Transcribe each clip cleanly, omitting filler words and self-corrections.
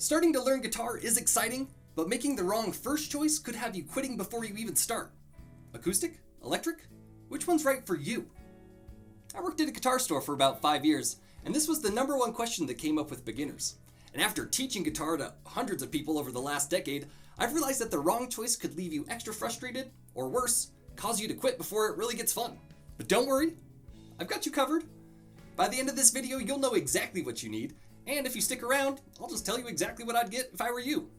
Starting to learn guitar is exciting, but making the wrong first choice could have you quitting before you even start. Acoustic? Electric? Which one's right for you? I worked at a guitar store for about 5 years, and this was the number one question that came up with beginners. And after teaching guitar to hundreds of people over the last decade, I've realized that the wrong choice could leave you extra frustrated, or worse, cause you to quit before it really gets fun. But don't worry, I've got you covered. By the end of this video, you'll know exactly what you need, and if you stick around, I'll just tell you exactly what I'd get if I were you.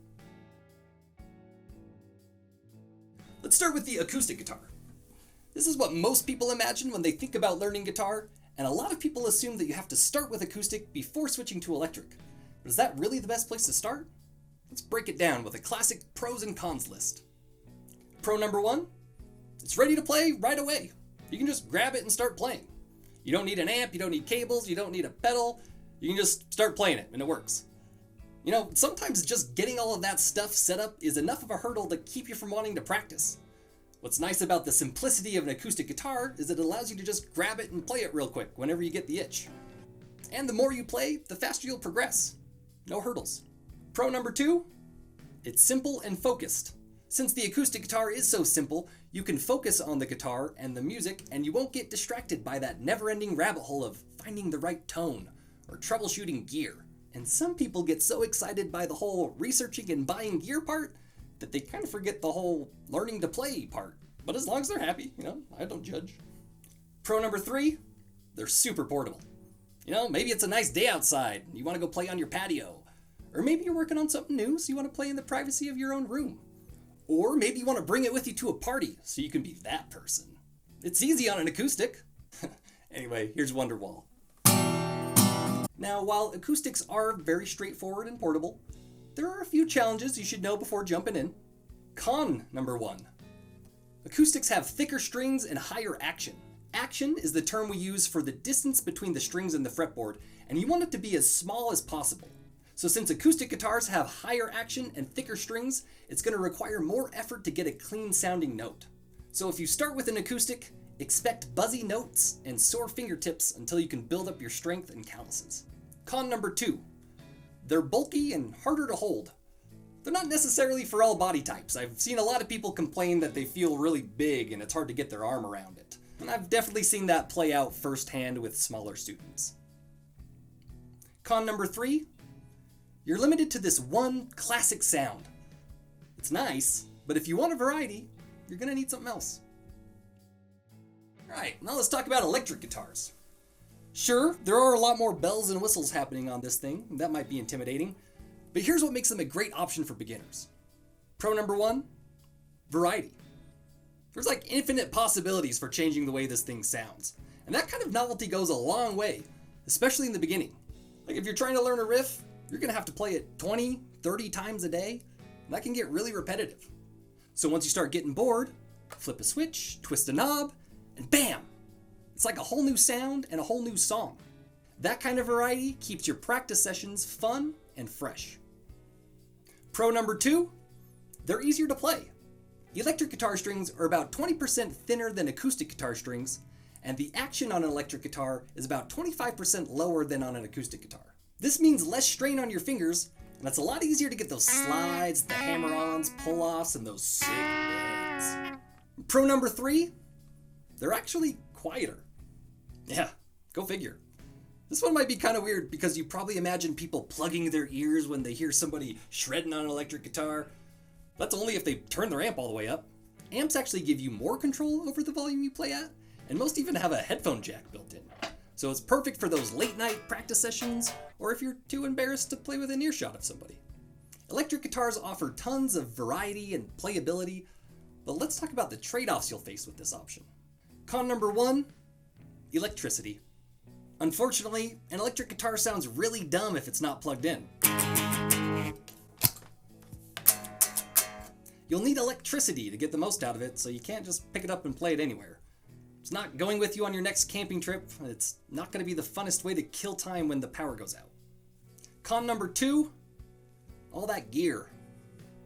Let's start with the acoustic guitar. This is what most people imagine when they think about learning guitar, and a lot of people assume that you have to start with acoustic before switching to electric. But is that really the best place to start? Let's break it down with a classic pros and cons list. Pro number 1, it's ready to play right away. You can just grab it and start playing. You don't need an amp, you don't need cables, you don't need a pedal. You can just start playing it and it works. You know, sometimes just getting all of that stuff set up is enough of a hurdle to keep you from wanting to practice. What's nice about the simplicity of an acoustic guitar is that it allows you to just grab it and play it real quick whenever you get the itch. And the more you play, the faster you'll progress. No hurdles. Pro number 2, it's simple and focused. Since the acoustic guitar is so simple, you can focus on the guitar and the music and you won't get distracted by that never-ending rabbit hole of finding the right tone or troubleshooting gear. And some people get so excited by the whole researching and buying gear part that they kind of forget the whole learning to play part. But as long as they're happy, I don't judge. Pro number 3, they're super portable. Maybe it's a nice day outside, you want to go play on your patio. Or maybe you're working on something new, so you want to play in the privacy of your own room. Or maybe you want to bring it with you to a party, so you can be that person. It's easy on an acoustic. Anyway, here's Wonderwall. Now, while acoustics are very straightforward and portable, there are a few challenges you should know before jumping in. Con number 1. Acoustics have thicker strings and higher action. Action is the term we use for the distance between the strings and the fretboard, and you want it to be as small as possible. So since acoustic guitars have higher action and thicker strings, it's going to require more effort to get a clean sounding note. So if you start with an acoustic, expect buzzy notes and sore fingertips until you can build up your strength and calluses. Con number 2. They're bulky and harder to hold. They're not necessarily for all body types. I've seen a lot of people complain that they feel really big and it's hard to get their arm around it. And I've definitely seen that play out firsthand with smaller students. Con number 3. You're limited to this one classic sound. It's nice, but if you want a variety, you're going to need something else. Alright, now let's talk about electric guitars. Sure, there are a lot more bells and whistles happening on this thing. That might be intimidating. But here's what makes them a great option for beginners. Pro number 1, variety. There's like infinite possibilities for changing the way this thing sounds. And that kind of novelty goes a long way, especially in the beginning. Like if you're trying to learn a riff, you're going to have to play it 20, 30 times a day, and that can get really repetitive. So once you start getting bored, flip a switch, twist a knob, and bam! It's like a whole new sound and a whole new song. That kind of variety keeps your practice sessions fun and fresh. Pro number 2, they're easier to play. Electric guitar strings are about 20% thinner than acoustic guitar strings, and the action on an electric guitar is about 25% lower than on an acoustic guitar. This means less strain on your fingers, and it's a lot easier to get those slides, the hammer-ons, pull-offs, and those sick bends. Pro number 3, they're actually quieter. Yeah, go figure. This one might be kind of weird because you probably imagine people plugging their ears when they hear somebody shredding on an electric guitar. That's only if they turn their amp all the way up. Amps actually give you more control over the volume you play at, and most even have a headphone jack built in. So it's perfect for those late night practice sessions, or if you're too embarrassed to play within earshot of somebody. Electric guitars offer tons of variety and playability, but let's talk about the trade-offs you'll face with this option. Con number 1, electricity. Unfortunately, an electric guitar sounds really dumb if it's not plugged in. You'll need electricity to get the most out of it, so you can't just pick it up and play it anywhere. It's not going with you on your next camping trip, and it's not going to be the funnest way to kill time when the power goes out. Con number 2, all that gear.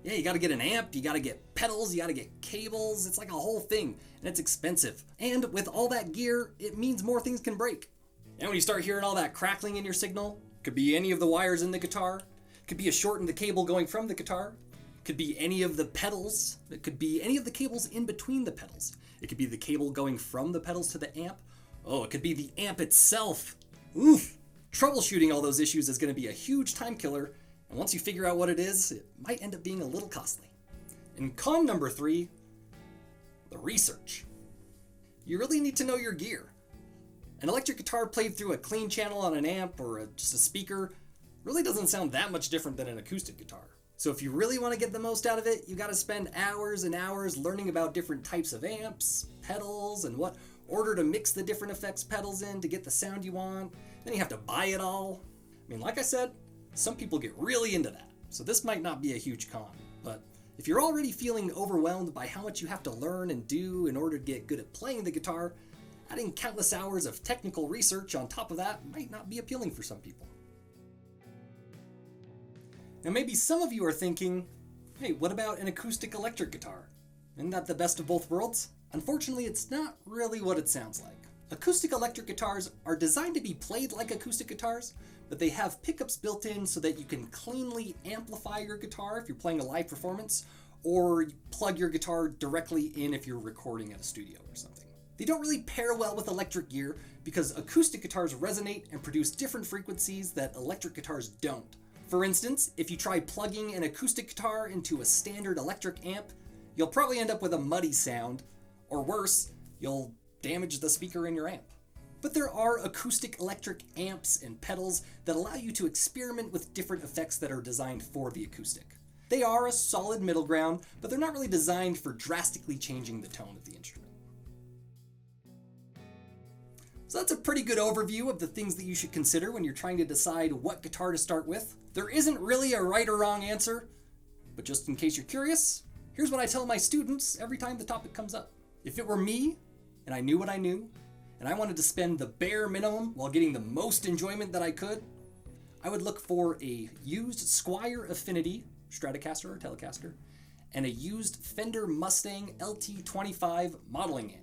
Yeah, you gotta get an amp, you gotta get pedals, you gotta get cables, it's like a whole thing, and it's expensive. And with all that gear, it means more things can break. And when you start hearing all that crackling in your signal, could be any of the wires in the guitar, It could be a shortened cable going from the guitar. It could be any of the pedals. It could be any of the cables in between the pedals. It could be the cable going from the pedals to the amp. Oh, it could be the amp itself. Oof! Troubleshooting all those issues is going to be a huge time killer, and once you figure out what it is, it might end up being a little costly. And con number 3, the research. You really need to know your gear. An electric guitar played through a clean channel on an amp or just a speaker really doesn't sound that much different than an acoustic guitar. So if you really want to get the most out of it, you got to spend hours and hours learning about different types of amps, pedals, and what order to mix the different effects pedals in to get the sound you want. Then you have to buy it all. I mean, like I said, some people get really into that, so this might not be a huge con. But if you're already feeling overwhelmed by how much you have to learn and do in order to get good at playing the guitar, adding countless hours of technical research on top of that might not be appealing for some people. Now maybe some of you are thinking, hey, what about an acoustic-electric guitar? Isn't that the best of both worlds? Unfortunately, it's not really what it sounds like. Acoustic-electric guitars are designed to be played like acoustic guitars, but they have pickups built in so that you can cleanly amplify your guitar if you're playing a live performance, or plug your guitar directly in if you're recording at a studio or something. They don't really pair well with electric gear because acoustic guitars resonate and produce different frequencies that electric guitars don't. For instance, if you try plugging an acoustic guitar into a standard electric amp, you'll probably end up with a muddy sound, or worse, you'll damage the speaker in your amp. But there are acoustic electric amps and pedals that allow you to experiment with different effects that are designed for the acoustic. They are a solid middle ground, but they're not really designed for drastically changing the tone of the instrument. So that's a pretty good overview of the things that you should consider when you're trying to decide what guitar to start with. There isn't really a right or wrong answer, but just in case you're curious, here's what I tell my students every time the topic comes up. If it were me, and I knew what I knew, and I wanted to spend the bare minimum while getting the most enjoyment that I could, I would look for a used Squier Affinity, Stratocaster or Telecaster, and a used Fender Mustang LT25 modeling amp.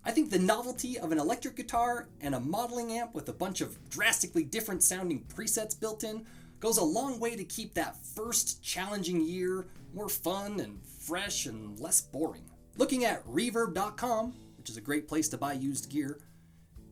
I think the novelty of an electric guitar and a modeling amp with a bunch of drastically different sounding presets built in goes a long way to keep that first challenging year more fun and fresh and less boring. Looking at reverb.com, which is a great place to buy used gear,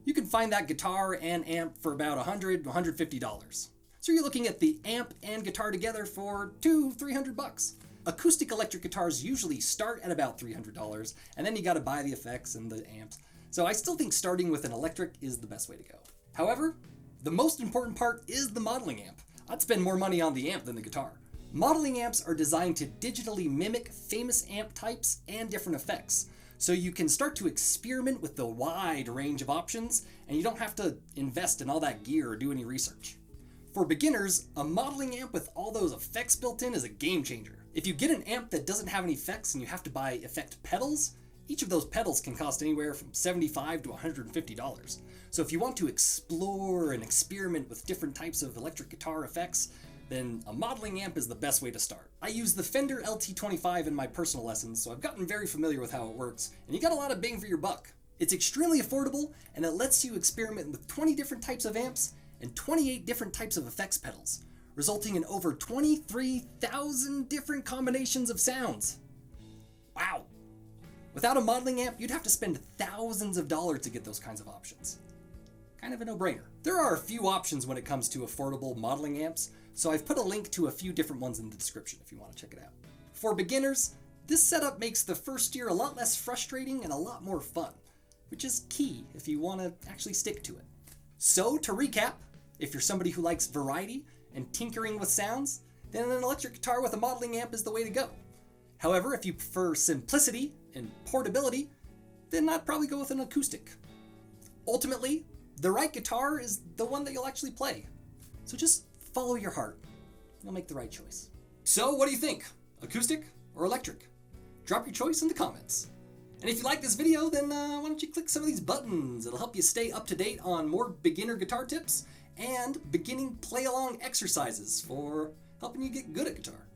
you can find that guitar and amp for about $100 to $150. So you're looking at the amp and guitar together for $200-300. Acoustic electric guitars usually start at about $300, and then you gotta buy the effects and the amps. So I still think starting with an electric is the best way to go. However, the most important part is the modeling amp. I'd spend more money on the amp than the guitar. Modeling amps are designed to digitally mimic famous amp types and different effects, so you can start to experiment with the wide range of options, and you don't have to invest in all that gear or do any research. For beginners, a modeling amp with all those effects built in is a game changer. If you get an amp that doesn't have any effects and you have to buy effect pedals, each of those pedals can cost anywhere from $75 to $150. So if you want to explore and experiment with different types of electric guitar effects, then a modeling amp is the best way to start. I use the Fender LT25 in my personal lessons, so I've gotten very familiar with how it works, and you got a lot of bang for your buck. It's extremely affordable, and it lets you experiment with 20 different types of amps and 28 different types of effects pedals, resulting in over 23,000 different combinations of sounds. Wow! Without a modeling amp, you'd have to spend thousands of dollars to get those kinds of options. Kind of a no-brainer. There are a few options when it comes to affordable modeling amps, so I've put a link to a few different ones in the description if you want to check it out. For beginners, this setup makes the first year a lot less frustrating and a lot more fun, which is key if you want to actually stick to it. So to recap, if you're somebody who likes variety and tinkering with sounds, then an electric guitar with a modeling amp is the way to go. However, if you prefer simplicity and portability, then I'd probably go with an acoustic. Ultimately, the right guitar is the one that you'll actually play. So just follow your heart. You'll make the right choice. So what do you think? Acoustic or electric? Drop your choice in the comments. And if you like this video, then why don't you click some of these buttons? It'll help you stay up to date on more beginner guitar tips and beginning play-along exercises for helping you get good at guitar.